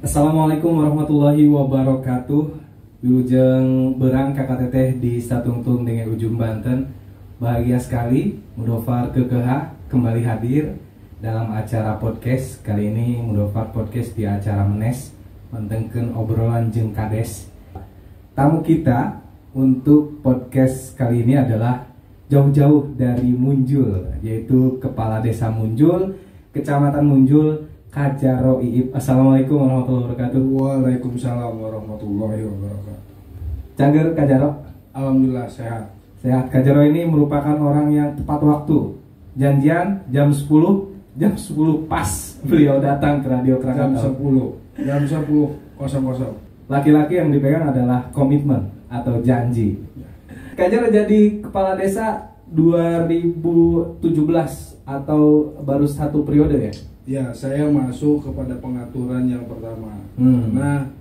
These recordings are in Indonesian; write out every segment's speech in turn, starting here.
Assalamualaikum warahmatullahi wabarakatuh. Wilujeng berang kakak teteh di Satungtung dengan ujung Banten. Bahagia sekali Mudofar Kekeha kembali hadir dalam acara podcast. Kali ini Mudofar podcast di acara Menes mentengkeun obrolan jeung kades. Tamu kita untuk podcast kali ini adalah jauh-jauh dari Munjul, yaitu Kepala Desa Munjul, Kecamatan Munjul, Kajaro Iip. Assalamualaikum warahmatullahi wabarakatuh. Waalaikumsalam warahmatullahi wabarakatuh. Cager Kajaro. Alhamdulillah sehat. Sehat. Kajaro ini merupakan orang yang tepat waktu. Janjian jam 10 pas beliau datang ke Radio Krakatau. Jam 10.00. Laki-laki yang dipegang adalah komitmen atau janji. Kajaro jadi kepala desa 2017 atau baru satu periode ya? Ya, saya masuk kepada pengaturan yang pertama. Karena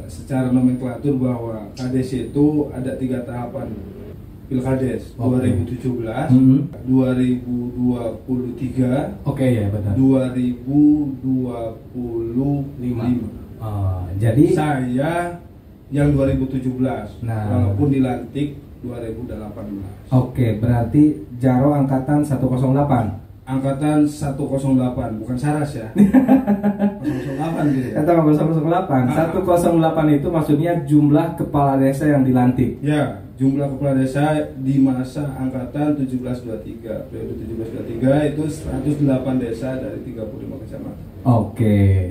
secara nomenklatur bahwa Kades itu ada 3 tahapan Pilkades. 2017, 2023, ya benar. 2025. Jadi saya yang 2017, walaupun dilantik 2018. Berarti Jaro angkatan 108. Angkatan 108, bukan Saras ya. 108 gitu ya. Kata 108. 108 itu maksudnya jumlah kepala desa yang dilantik. Ya, jumlah kepala desa di masa angkatan 1723. Periode 1723 itu 108 desa dari 35 kecamatan.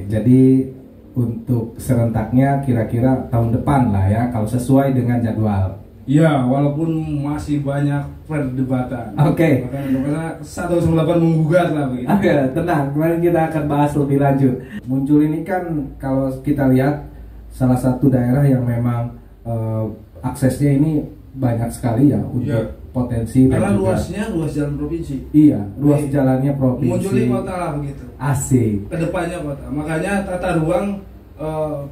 Jadi untuk serentaknya kira-kira tahun depan lah ya, kalau sesuai dengan jadwal. Ya, walaupun masih banyak perdebatan. Karena 108 menggugat lah begitu. Tenang, kemarin kita akan bahas lebih lanjut. Muncul ini kan kalau kita lihat salah satu daerah yang memang aksesnya ini banyak sekali ya untuk potensi. Karena luasnya luas jalan provinsi. Iya, luas jalannya provinsi. Muncul di kota lah begitu. Asik. Kedepannya kota. Makanya tata ruang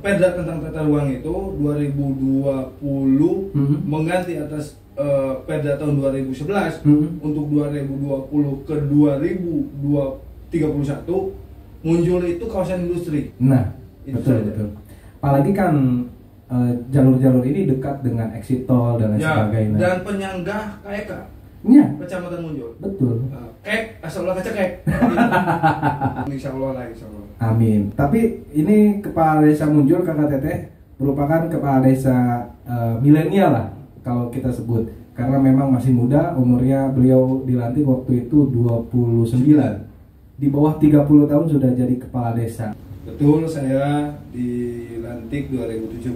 Perda tentang tata ruang itu 2020 mengganti atas Perda tahun 2011 untuk 2020 ke 2031 muncul itu kawasan industri. Nah, betul. Apalagi kan jalur-jalur ini dekat dengan exit tol dan sebagainya. Dan penyangga KEK. Ya. Kecamatan Munjul. Betul. Kek, asal ulah kecek. Insya Allah. Amin. Tapi ini kepala desa Munjul kakak teteh merupakan kepala desa milenial lah kalau kita sebut, karena memang masih muda umurnya. Beliau dilantik waktu itu 29. Di bawah 30 tahun sudah jadi kepala desa. Betul, saya dilantik 2017,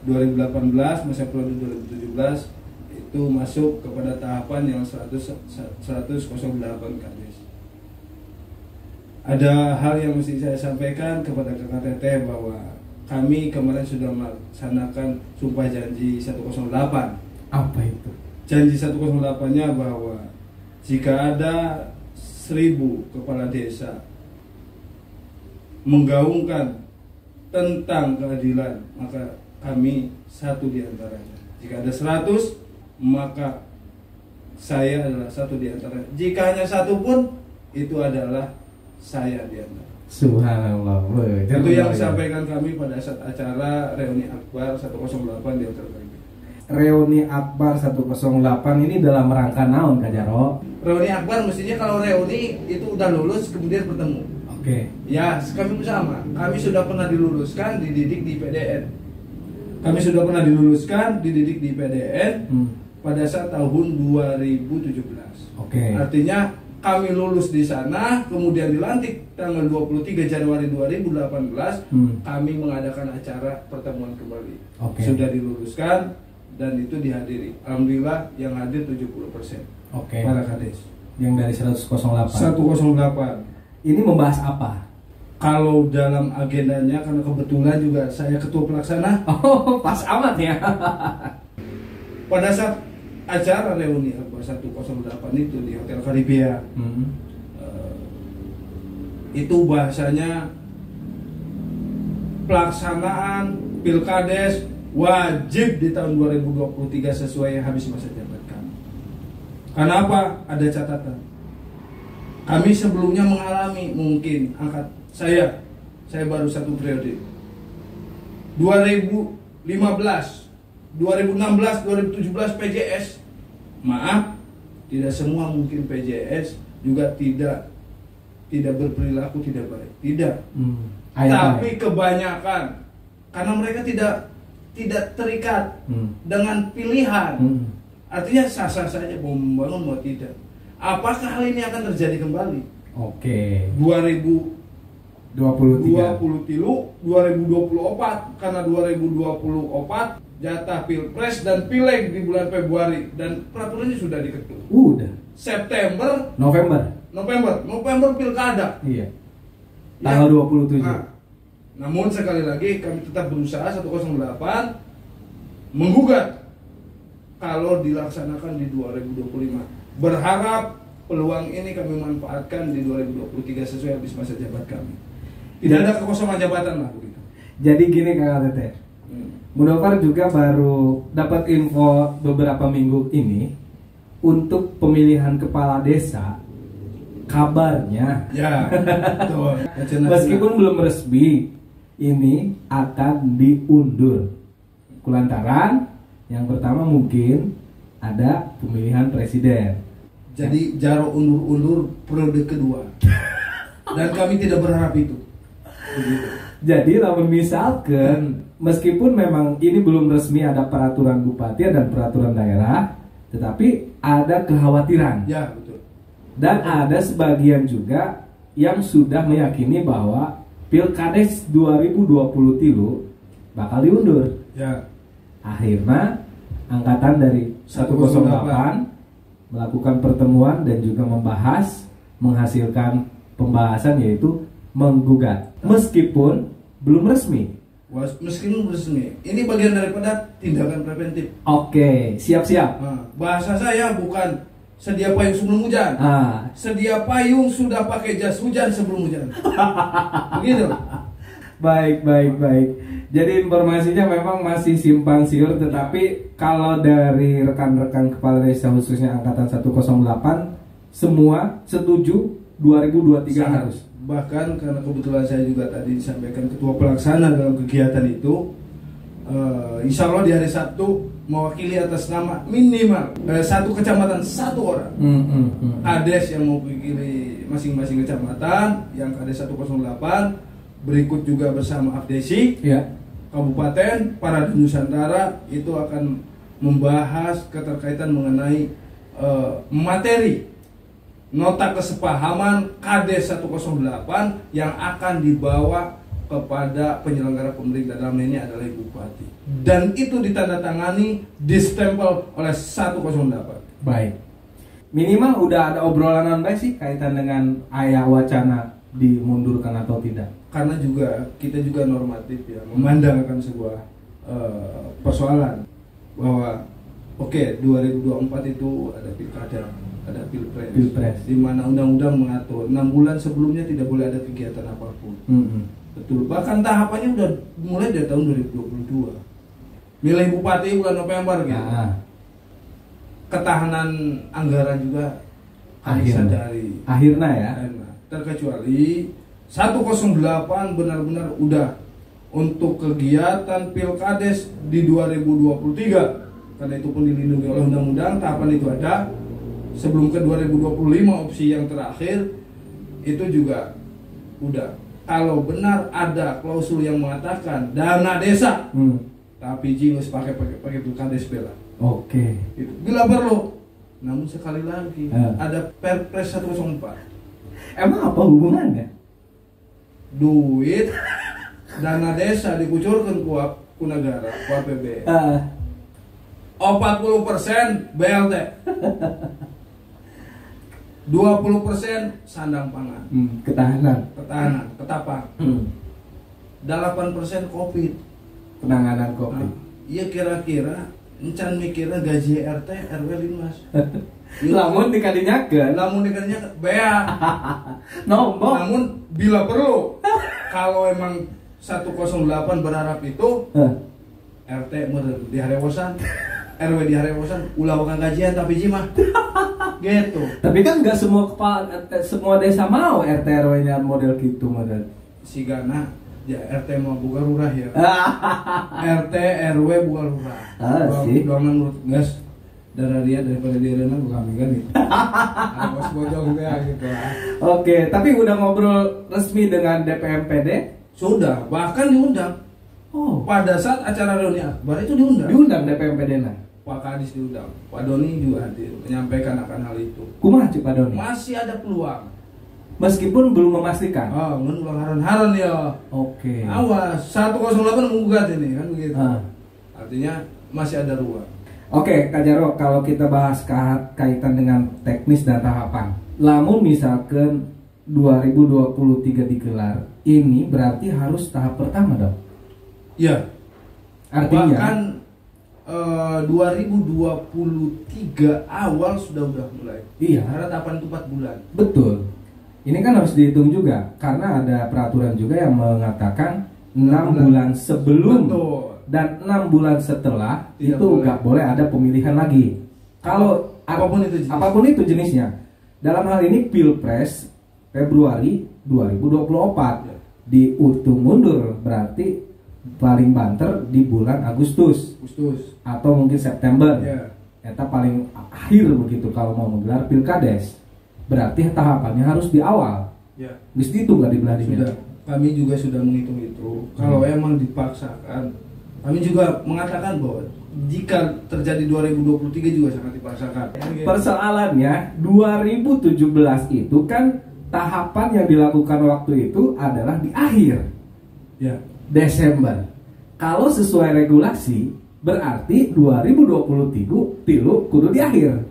2018 masa periode 2017 itu masuk kepada tahapan yang 108 Kades. Ada hal yang mesti saya sampaikan kepada kakak teteh bahwa kami kemarin sudah melaksanakan sumpah janji 108. Apa itu? Janji 108-nya bahwa jika ada 1000 kepala desa menggaungkan tentang keadilan, maka kami satu di antaranya. Jika ada 100, maka saya adalah satu di antara. Jika hanya satu pun, itu adalah saya di antara. Subhanallah. Itu yang disampaikan kami pada saat acara Reuni Akbar 108 di Hotel Karibia. Reuni Akbar 108 ini dalam rangka naon Kajaro? Reuni Akbar mestinya kalau reuni itu udah lulus kemudian bertemu. Ya, kami bersama. Kami sudah pernah diluluskan, dididik di PDN. Kami sudah pernah diluluskan, dididik di PDN pada saat tahun 2017. Artinya kami lulus di sana, kemudian dilantik tanggal 23 Januari 2018, kami mengadakan acara pertemuan kembali. Sudah diluluskan dan itu dihadiri. Alhamdulillah yang hadir 70%. Para Kades. Yang dari 108. 108. Ini membahas apa? Kalau dalam agendanya, karena kebetulan juga saya ketua pelaksana. Pas amat ya. Pada saat acara Reuni Akbar 108 itu di Hotel Karibia, itu bahasanya pelaksanaan Pilkades wajib di tahun 2023 sesuai habis masa jabat kami. Kenapa? Ada catatan. Kami sebelumnya mengalami mungkin saya baru 1 periode. 2015, 2016, 2017 PJS. Maaf, tidak semua mungkin PJS juga tidak berperilaku tidak baik. Tidak. Tapi kebanyakan karena mereka tidak terikat dengan pilihan. Artinya sah-sah saja mau membangun mau tidak. Apakah hal ini akan terjadi kembali? Oke. 2023, 2024 karena 2024 jatah pilpres dan pileg di bulan Februari dan peraturannya sudah diketuk. Udah. September, November pilkada. Iya. Tanggal 27. Namun sekali lagi kami tetap berusaha 108 menggugat kalau dilaksanakan di 2025. Berharap peluang ini kami manfaatkan di 2023 sesuai habis masa jabat kami. Tidak ada kekosongan jabatan lah begitu. Jadi gini Kak Teteh. Mudofar juga baru dapat info beberapa minggu ini untuk pemilihan kepala desa. Kabarnya ya, betul. Meskipun belum resmi, ini akan diundur. Kulantaran yang pertama mungkin ada pemilihan presiden. Jadi Jaro undur-undur periode kedua. Dan kami tidak berharap itu. Begitu. Jadi lamun misalkan meskipun memang ini belum resmi ada peraturan bupati dan peraturan daerah, tetapi ada kekhawatiran. Ya, betul. Dan ada sebagian juga yang sudah meyakini bahwa Pilkades 2023 bakal diundur. Ya. Akhirnya angkatan dari 108 melakukan pertemuan dan juga membahas, menghasilkan pembahasan yaitu menggugat. Meskipun belum resmi. Meskipun resmi, ini bagian daripada tindakan preventif. Oke, siap-siap. Bahasa saya bukan sedia payung sebelum hujan. Sedia payung sudah pakai jas hujan sebelum hujan. Begitu. Baik. Jadi informasinya memang masih simpang siur, tetapi kalau dari rekan-rekan kepala desa khususnya angkatan 108 semua setuju 2023 harus. Bahkan karena kebetulan saya juga tadi disampaikan ketua pelaksana dalam kegiatan itu, insya Allah di hari Sabtu mewakili atas nama minimal satu kecamatan satu orang. Kades yang mewakili masing-masing kecamatan, yang Kades 108 berikut juga bersama Abdesi, Kabupaten, para Nusantara itu akan membahas keterkaitan mengenai materi nota kesepahaman Kades 108 yang akan dibawa kepada penyelenggara pemerintah, dalam ini adalah Ibu Bupati. Dan itu ditandatangani, distempel oleh 108. Baik. Minimal udah ada obrolan baik sih kaitan dengan ayah wacana dimundurkan atau tidak. Karena juga kita juga normatif ya, memandangkan sebuah persoalan bahwa 2024 itu ada pilkada, ada pilpres. Di mana undang-undang mengatur 6 bulan sebelumnya tidak boleh ada kegiatan apapun. Betul. Bahkan tahapannya udah mulai dari tahun 2022. Milih bupati bulan November gitu. Ketahanan anggaran juga kami sadari. Akhirnya ya. Terkecuali 108 benar-benar udah untuk kegiatan Pilkades di 2023, karena itu pun dilindungi oleh undang-undang. Tahapan itu ada sebelum ke 2025 opsi yang terakhir itu juga udah. Kalau benar ada klausul yang mengatakan dana desa, tapi jingus pakai Pilkades bela. Oke. Itu bila perlu. Namun sekali lagi ada Perpres 104. Emang apa hubungannya? Duit dana desa dikucurkan ku negara, ku APBN. 40% BLT. 20% sandang pangan. Ketahanan, ketapang. 8% Covid. Penanganan Covid. Iya kira-kira encan mikirnya gaji RT RW 5. Lamun dikadinyakeun, bea. Nombok. Namun bila perlu, kalau emang 108 berharap itu RT di harewosan, RW di harewosan, ulah bukan gajian tapi jimah. Gitu. Tapi kan nggak semua desa mau RT RW-nya model gitu model. sigana ya RT mau buka lurah ya. RT RW buka lurah. Dua menurut gas darah dia daripada dia renang bukan kan gitu. Bos bojong dia gitu. Oke, tapi udah ngobrol resmi dengan DPMPD? Sudah, bahkan diundang. Oh, pada saat acara reuni akbar itu diundang. Diundang DPMPD nah. Pak Kadis diundang, Pak Doni juga hadir menyampaikan akan hal itu. Kumaha Cik Pak Doni? Masih ada peluang. Meskipun belum memastikan. Oh, mun haran-haran ya. Oke. Awas, 108 menggugat ini kan begitu. Artinya masih ada ruang. Oke, Kak Jarwo, kalau kita bahas kaitan dengan teknis dan tahapan. Lamun misalkan 2023 digelar, ini berarti harus tahap pertama dong? Ya. Artinya bahkan 2023 awal sudah mulai. Iya. Karena tahapan itu 4 bulan. Betul. Ini kan harus dihitung juga karena ada peraturan juga yang mengatakan 6 bulan sebelum. Betul. Dan 6 bulan setelah Tidak itu nggak boleh ada pemilihan lagi. Kalau apapun itu jenisnya. Dalam hal ini Pilpres Februari 2024 ya. Diutung mundur berarti paling banter di bulan Agustus atau mungkin September. Ya. Eta paling akhir begitu kalau mau menggelar Pilkades. Berarti tahapannya harus di awal. Ya. Mesti itu nggak dibeladinya. Sudah. Kami juga sudah menghitung itu. Kalau emang dipaksakan, kami juga mengatakan bahwa jika terjadi 2023 juga sangat dipaksakan. Persoalannya 2017 itu kan tahapan yang dilakukan waktu itu adalah di akhir Desember. Kalau sesuai regulasi berarti 2023 kudu di akhir.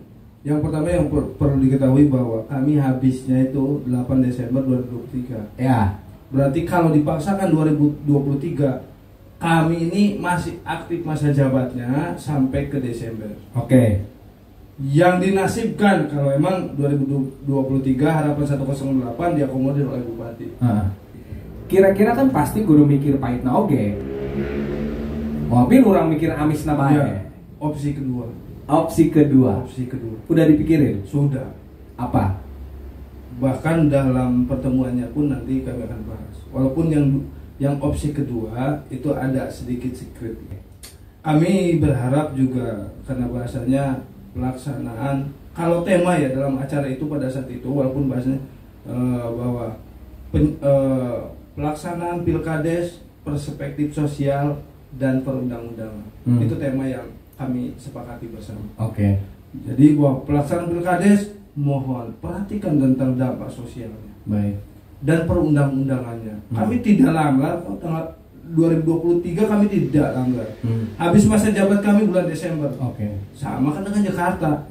Yang pertama yang perlu diketahui bahwa kami habisnya itu 8 Desember 2023. Ya. Berarti kalau dipaksakan 2023, kami ini masih aktif masa jabatnya sampai ke Desember. Oke. Yang dinasibkan kalau emang 2023 harapan 108 diakomodir oleh bupati. Kira-kira kan pasti guru mikir pahitna oge. Mobil orang mikir amisna bae. Ya, opsi kedua. Opsi kedua. Udah dipikirin? Sudah. Apa? Bahkan dalam pertemuannya pun nanti kami akan bahas. Walaupun yang opsi kedua itu ada sedikit secret. Kami berharap juga karena bahasanya pelaksanaan, kalau tema ya dalam acara itu pada saat itu walaupun bahasanya bahwa pelaksanaan Pilkades, perspektif sosial dan perundang-undangan. Itu tema yang kami sepakati bersama. Oke. Jadi bahwa pelaksanaan Pilkades mohon perhatikan tentang dampak sosialnya. Baik. Dan perundang-undangannya. Kami tidak langgar kok tanggal 2023 kami tidak langgar. Habis masa jabat kami bulan Desember. Oke. Sama kan dengan Jakarta.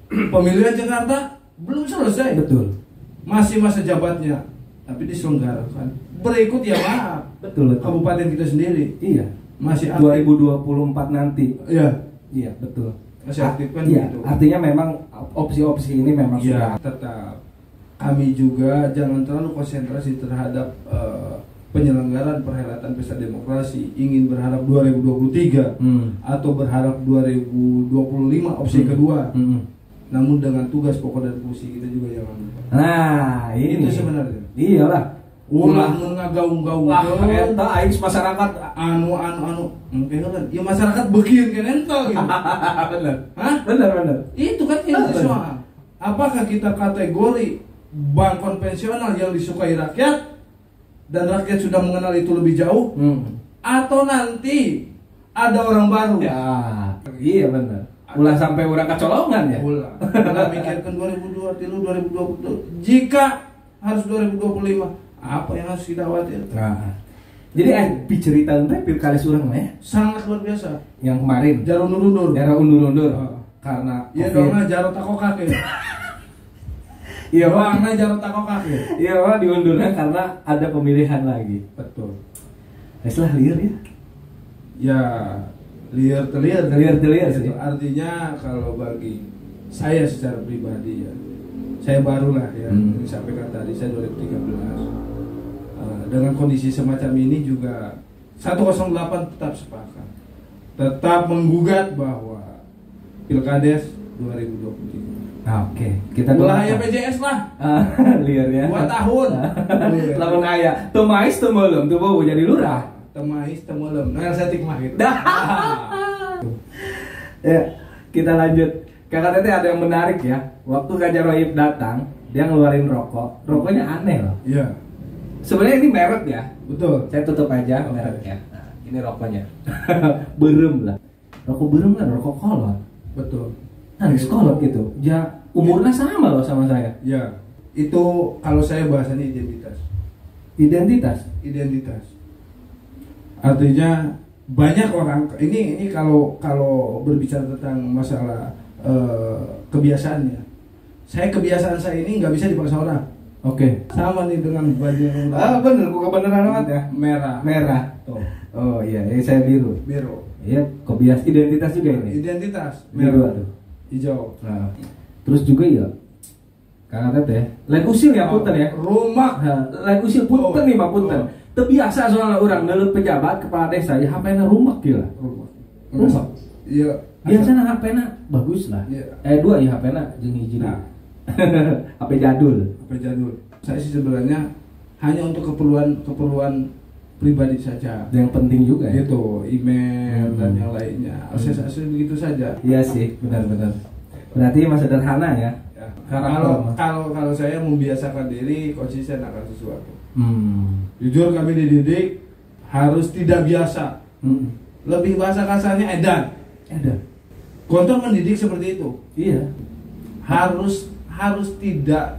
Pemilihan Jakarta belum selesai. Betul. Masih masa jabatnya, tapi diselenggarakan. Berikut ya maaf. Betul. Kabupaten kita sendiri. Iya. Masih aktif. 2024 nanti. Iya. Iya, betul. Masih aktif kan iya, gitu. Artinya memang opsi-opsi ini memang sudah tetap. Kami juga jangan terlalu konsentrasi terhadap penyelenggaraan perhelatan pesta demokrasi, ingin berharap 2023 atau berharap 2025 opsi kedua. Namun dengan tugas pokok dan fungsi kita juga jangan lupa. Nah, ini itu sebenarnya. Iyalah. Ulah ngagaung-gaung eta aing masyarakat anu mungkin kan ya masyarakat begieun kan entah gitu. Benar. Hah? Benar. Itu kan ini soal. Apakah kita kategori bank konvensional yang disukai rakyat dan rakyat sudah mengenal itu lebih jauh, atau nanti ada orang baru? Ya, iya benar. Ulah sampai orang kecolongan ya. Ulah mikirkan 2020 jika harus 2025. Apa yang harus kita khawatir? Nah, jadi cerita tentang Pilkades urang ya sangat luar biasa. Yang kemarin Jaro undur-undur. Karena iya dong, jaro takokak ya. Iya bang, jaro takokak ya. Iya bang, diundurnya karena ada pemilihan lagi. Betul. Lah liar ya. Ya, liar sih. Artinya kalau bagi saya secara pribadi ya, saya barulah ya disampaikan tadi saya 2013. Dengan kondisi semacam ini juga 108 tetap sepakat, tetap menggugat bahwa Pilkades 2023 Oke, kita ulah aya BPJS lah. Liar ya. 2 tahun. Lamun aya teu mais teu meulem teu bau jadi lurah. Teu mais teu meulem. Nah, setik mah gitu. Ya, kita lanjut. Kakak Teteh ada yang menarik ya. Waktu Kak Jaroib datang, dia ngeluarin rokok. Rokoknya aneh loh. Iya. Sebenarnya ini merek ya. Betul. Saya tutup aja mereknya. Nah, ini rokoknya. Berem lah. Rokok berem kan rokok kolot. Betul. Nah, kolot gitu. Ya umurnya sama loh sama saya. Ya. Itu kalau saya bahasanya identitas. Identitas. Artinya banyak orang ini kalau berbicara tentang masalah kebiasaannya. Kebiasaan saya ini nggak bisa dipaksa orang. Oke. Sama nih dengan baju yang bener, kebenaran banget ya. Merah. Tuh. Oh iya, ini saya biru. Iya, kebiasaan identitas juga ini. Identitas. Biru tuh. Hijau. Nah, terus juga ya. Kakak Teteh, lain usil ya punten ya. Rumah. Lain usil punten nih Pak punten. Terbiasa soalnya orang ngeluh pejabat kepala desa ya HP-na rumah gila. Rumah. Iya. Biasanya HP-na bagus lah. Iya. 2 ya HP-na jeung hiji. Nah. HP jadul. Saya sih sebenarnya hanya untuk keperluan pribadi saja. Yang penting juga ya. Gitu, email dan yang lainnya. Akses begitu saja. Iya sih, benar-benar. Berarti masih sederhana ya. Kalau saya membiasakan diri konsisten akan sesuatu. Jujur kami dididik harus tidak biasa. Lebih bahasa kasarnya edan. Gontor mendidik seperti itu. Iya. Harus tidak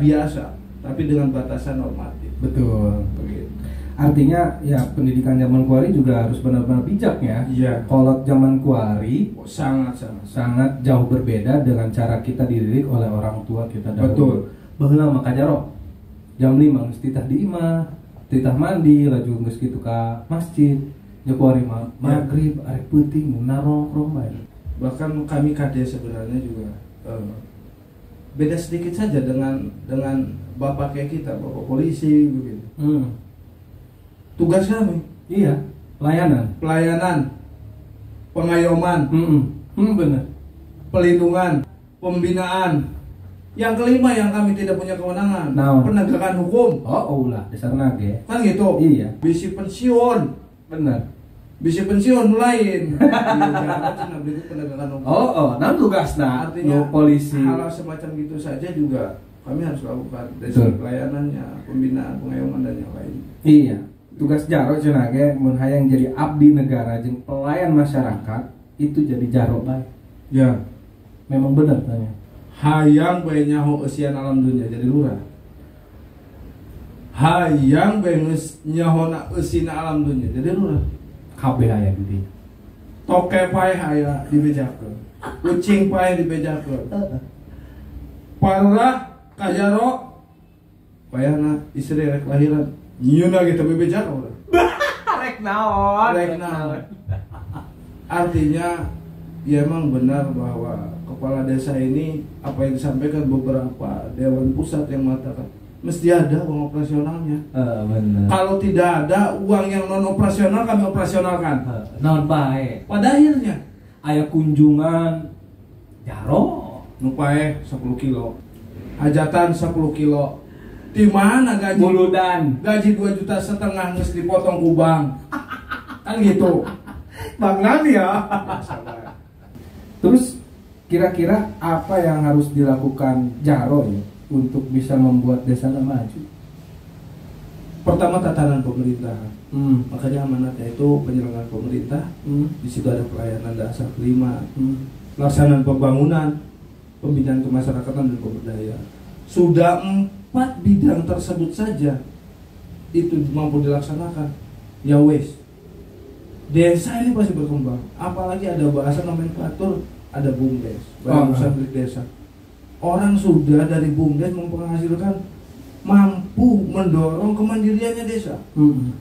biasa, tapi dengan batasan normatif. Betul. Begitu. Artinya ya pendidikan zaman kuari juga harus benar-benar bijak ya. Iya. Kolot zaman kuari sangat jauh berbeda dengan cara kita dididik oleh orang tua kita dahulu. Betul. Baheula mah kajaro. Jam 5 geus titah di imah, titah mandi, laju geus kitu ka masjid. Nya kuari mah magrib arek peuting narongkrong bae. Bahkan kami kades sebenarnya juga beda sedikit saja dengan bapak kayak kita, bapak polisi begitu. Tugas kami, iya, pelayanan, pengayoman, benar, pelindungan, pembinaan. Yang kelima yang kami tidak punya kewenangan, penegakan hukum. Ulah, dasar nage. Kan gitu. Iya. Bisi pensiun, benar. Bisi pensiun lain. Penegakan hukum. Nah tugasnya. Artinya polisi. Hal semacam gitu saja juga kami harus lakukan dari pelayanannya, pembinaan, pengayoman dan yang lain. Iya. Tugas jaro cenah ge mun hayang jadi abdi negara jeung pelayan masyarakat itu jadi jaro bae. Ya. Memang benar tanya. Hayang bae nyaho eusian alam dunia jadi lurah. Hayang bae geus nyahona eusina alam dunia jadi lurah. Kabeh aya di dieu. Toke pae aya dibejakeun. Kucing pae dibejakeun. Parah kajaro payahna istri rek lahiran. Nyieuna gitu bebejak urang. Rek naon. Artinya ya emang benar bahwa kepala desa ini apa yang disampaikan beberapa dewan pusat yang mengatakan mesti ada uang operasionalnya. Benar. Kalau tidak ada uang yang non operasional kami operasionalkan. Non bae. Pada akhirnya aya kunjungan jaro nu pae 10 kilo. Hajatan 10 kilo. Di mana gaji buludan? Gaji 2,5 juta geus dipotong ku bank. Kan gitu. Bang Nani ya. Terus kira-kira apa yang harus dilakukan Jaro ya untuk bisa membuat desa maju? Pertama tatanan pemerintahan. Makanya amanatnya itu penyelenggaraan pemerintah. Di situ ada pelayanan dasar kelima, pelaksanaan pembangunan, pembinaan kemasyarakatan dan pemberdayaan. Sudah 4 bidang tersebut saja itu mampu dilaksanakan, ya wes desa ini pasti berkembang. Apalagi ada bahasa nomenklatur, ada BUMDes, Badan Usaha Milik Desa. Orang sudah dari BUMDes menghasilkan mampu mendorong kemandiriannya desa.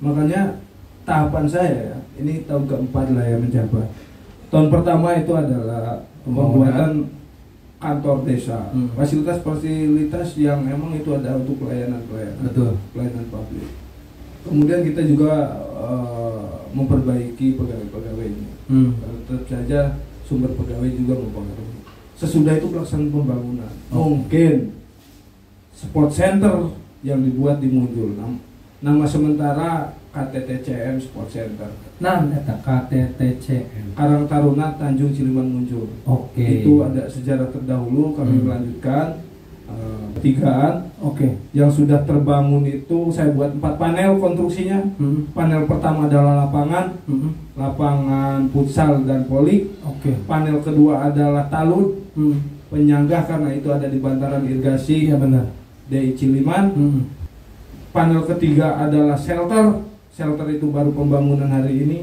Makanya tahapan saya ya, ini tahun keempat lah ya menjabat. Tahun pertama itu adalah pembuatan kantor desa, fasilitas yang memang itu ada untuk pelayanan, pelayanan publik. Kemudian kita juga memperbaiki pegawai-pegawainya. Tetap saja sumber pegawai juga mempengaruhi. sesudah itu pelaksanaan pembangunan. Mungkin sport center yang dibuat di Muncul. Nama sementara KTTCM Sport Center. Nah, eta KTTCM. Karang Taruna Tanjung Ciliman Muncul. Oke. Itu ada sejarah terdahulu, kami melanjutkan ketigaan. Yang sudah terbangun itu saya buat 4 panel konstruksinya. Panel pertama adalah lapangan, lapangan futsal dan voli. Panel kedua adalah talud, penyanggah karena itu ada di bantaran irigasi. Ya benar. DI Ciliman. Panel ketiga adalah shelter. Shelter itu baru pembangunan hari ini.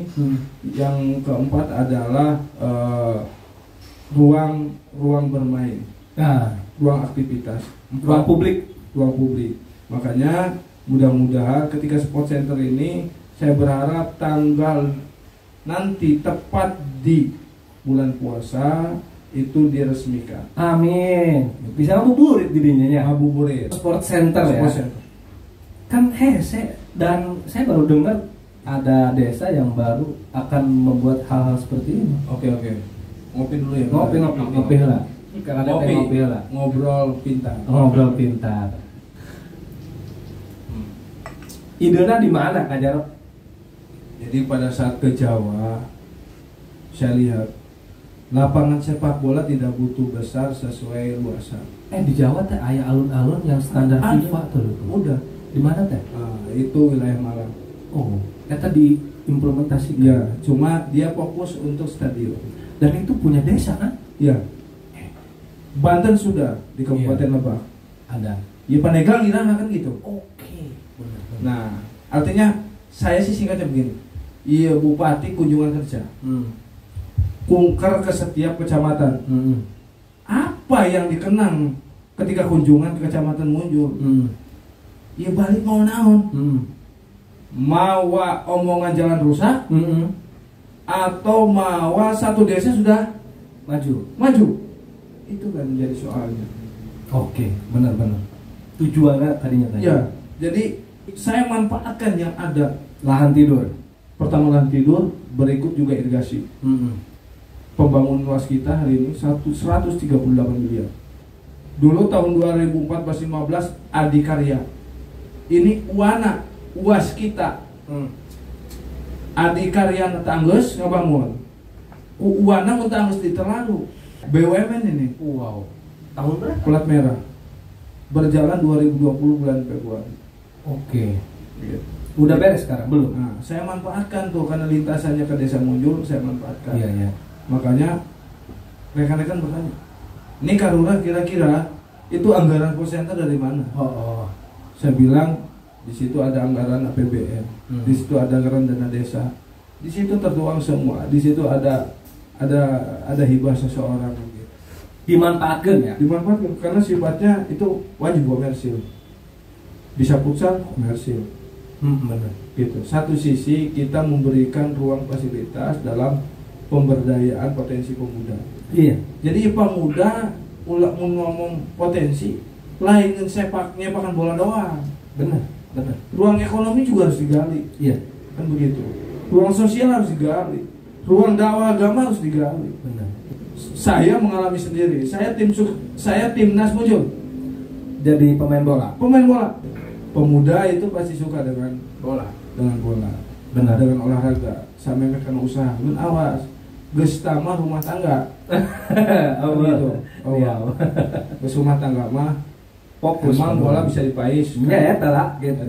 Yang keempat adalah ruang bermain. Ruang aktivitas. Ruang publik. Makanya mudah-mudahan ketika sport center ini saya berharap tanggal nanti tepat di bulan puasa itu diresmikan. Amin. Bisa ngabuburit dirinya ya. Ngabuburit. Sport center ya. Center. Kan saya baru dengar ada desa yang baru akan membuat hal-hal seperti ini. Oke. Ngopi dulu ya. Ngopi lah. Ngopi lah. Ngobrol pintar. Idenya di mana, Kak Jarot? Jadi pada saat ke Jawa, saya lihat lapangan sepak bola tidak butuh besar sesuai luasan. Di Jawa teh aya alun-alun yang standar FIFA tuh. Udah. Di mana teh? Itu wilayah Malang. Eta diimplementasikan. Ya, cuma dia fokus untuk stadion. Dan itu punya desa kan? Ya. Banten sudah di Kabupaten Lebak. Ada. Ya Pandeglang Irana kan gitu. Benar. Nah, artinya saya sih singkatnya begini. Iya, bupati kunjungan kerja. Kunker ke setiap kecamatan. Apa yang dikenang ketika kunjungan ke kecamatan Muncul? Ya balik mau naon. Mawa omongan jalan rusak, atau mawa satu desa sudah maju. Itu kan menjadi soalnya. Benar. Tujuannya tadinya tadi. Ya, jadi saya manfaatkan yang ada. Lahan tidur. Pertama lahan tidur, berikut juga irigasi. Pembangunan luas kita hari ini 138 miliar. Dulu tahun 2014-15 Adikarya. Ini uas kita. Adikarya tanggus ngabangun. Uana tanggus di terlalu. BUMN ini. Wow. Tahun berapa? Plat merah. Berjalan 2020 bulan Februari. Gitu. Udah beres sekarang belum? Nah, saya manfaatkan tuh karena lintasannya ke Desa Muncul, saya manfaatkan. Iya. Makanya rekan-rekan bertanya, ini Karura kira-kira itu anggaran call center dari mana? Saya bilang di situ ada anggaran APBN, di situ ada anggaran dana desa, di situ tertuang semua, di situ ada hibah seseorang. Dimanfaatkan ya? Dimanfaatkan karena sifatnya itu wajib komersil. Bisa futsal komersil. Benar. Gitu. Satu sisi kita memberikan ruang fasilitas dalam pemberdayaan potensi pemuda. Iya. Jadi pemuda ngomong potensi, lain sepaknya pakan bola doang. Benar. Ruang ekonomi juga harus digali. Iya. Kan begitu. Ruang sosial harus digali. Ruang dakwah agama harus digali. Benar. Saya mengalami sendiri. Saya timnas Muncul. Jadi pemain bola. Pemuda itu pasti suka dengan bola. Benar. Dengan olahraga. Sampai kan usaha. Men awas. Gestama rumah tangga. Gitu. Ges rumah tangga mah fokus. Emang bola bisa dipais. Ya eta lah gitu.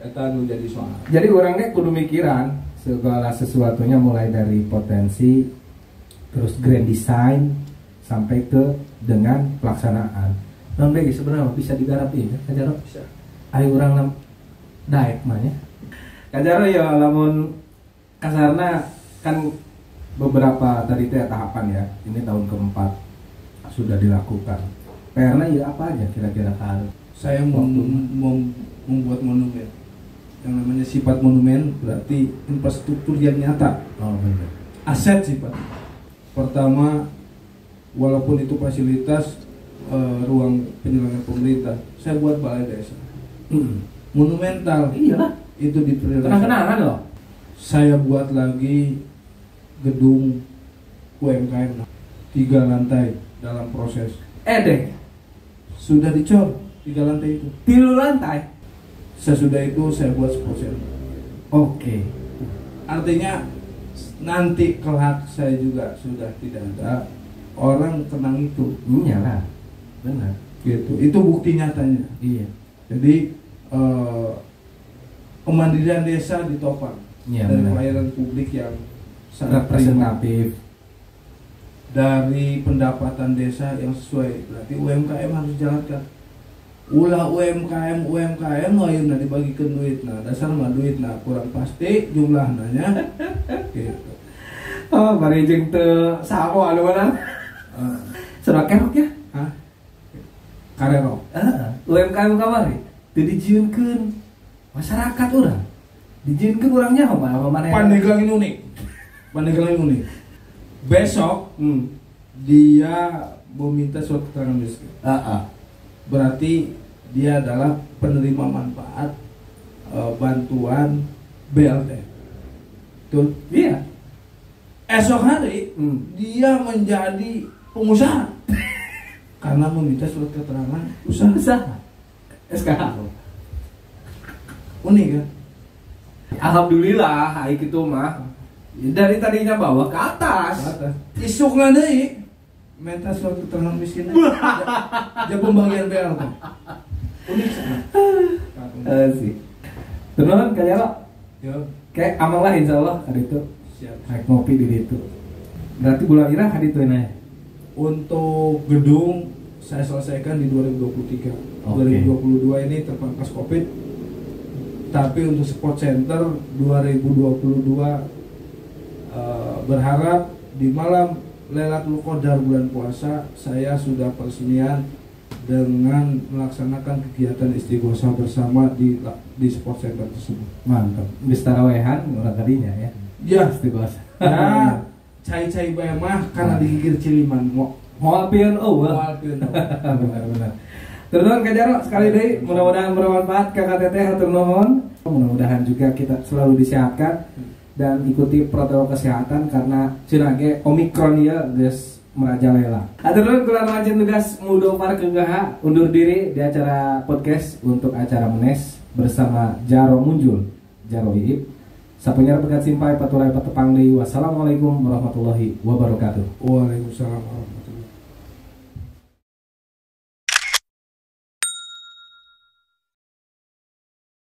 Eta nu jadi soal. Jadi orangnya kudu mikiran segala sesuatunya mulai dari potensi, terus grand design sampai ke dengan pelaksanaan. Bagi sebenarnya bisa digarap ini, Kajaro? Bisa. Ayo orang daek mah ya. Kajaro ya lamun kasarna kan beberapa tadi teh tahapan ya. Ini tahun keempat sudah dilakukan. PR-nya ya apa aja kira-kira hal? Saya membuat monumen. Yang namanya sifat monumen berarti infrastruktur yang nyata. Benar. Aset sifat. Pertama, walaupun itu fasilitas ruang penyelenggaraan pemerintah, saya buat balai desa. Monumental. Iyalah. Itu diprioritaskan. Kenang-kenangan loh. Saya buat lagi gedung UMKM 3 lantai dalam proses. Deh. Sudah dicor 3 lantai itu. 3 lantai. Sesudah itu saya buat support center. Oke. Artinya nanti kelak saya juga sudah tidak ada orang tenang itu. Iyalah. Benar. Gitu. Itu bukti nyatanya. Iya. Jadi kemandirian desa ditopang dari pelayanan publik yang sangat representatif, dari pendapatan desa yang sesuai. Berarti UMKM harus jalankan. Ulah UMKM ayeuna dibagikan duit. Nah, dasar mah duit nah kurang pasti jumlahnanya. Gitu. Oh, bari jeung teu saho anu mana? Sudah kerok ya? Hah? Karero. UMKM kamari teu dijieunkeun masyarakat urang. Dijieunkeun urangnya apa mana? Pandeglang ini unik. Besok dia meminta suatu keterangan miskin. Berarti dia adalah penerima manfaat bantuan BLT. Betul? Iya. Esok hari dia menjadi pengusaha karena meminta surat keterangan usaha. SKH. Unik kan? Alhamdulillah, hari itu mah dari tadinya bawah ke atas. Isukna deui minta surat keterangan miskin. Dia pembagian BLT. Unik sangat. Sih. Teman kayak lo. Yo. Kayak amal lah insyaallah hari itu. Siap. Naik ngopi di situ. Berarti bulan Ira hari itu ya. Untuk gedung saya selesaikan di 2023. 2022 ini terpangkas Covid. Tapi untuk support center 2022 berharap di malam Lailatul Qadar bulan puasa saya sudah peresmian dengan melaksanakan kegiatan istighosah bersama di support center tersebut. Mantap. Geus tarawehan urang kadinya ya. Ya, istighosah. Ya, cai-cai bae mah karena digigir ciliman moal pieun Moal pieun. Benar. Terus Kajaro sekali deui mudah-mudahan bermanfaat ka KTT hatur nuhun. Mudah-mudahan juga kita selalu disehatkan dan ikuti protokol kesehatan karena cenah ge Omikron ya geus merajalela. Hatur nuhun kula lanjut tugas Mudofar Kegaha undur diri di acara podcast untuk acara Menes bersama Jaro Munjul, Jaro Iip. Sapunya pegat simpai paturai patepang deui. Wassalamualaikum warahmatullahi wabarakatuh. Waalaikumsalam warahmatullahi wabarakatuh.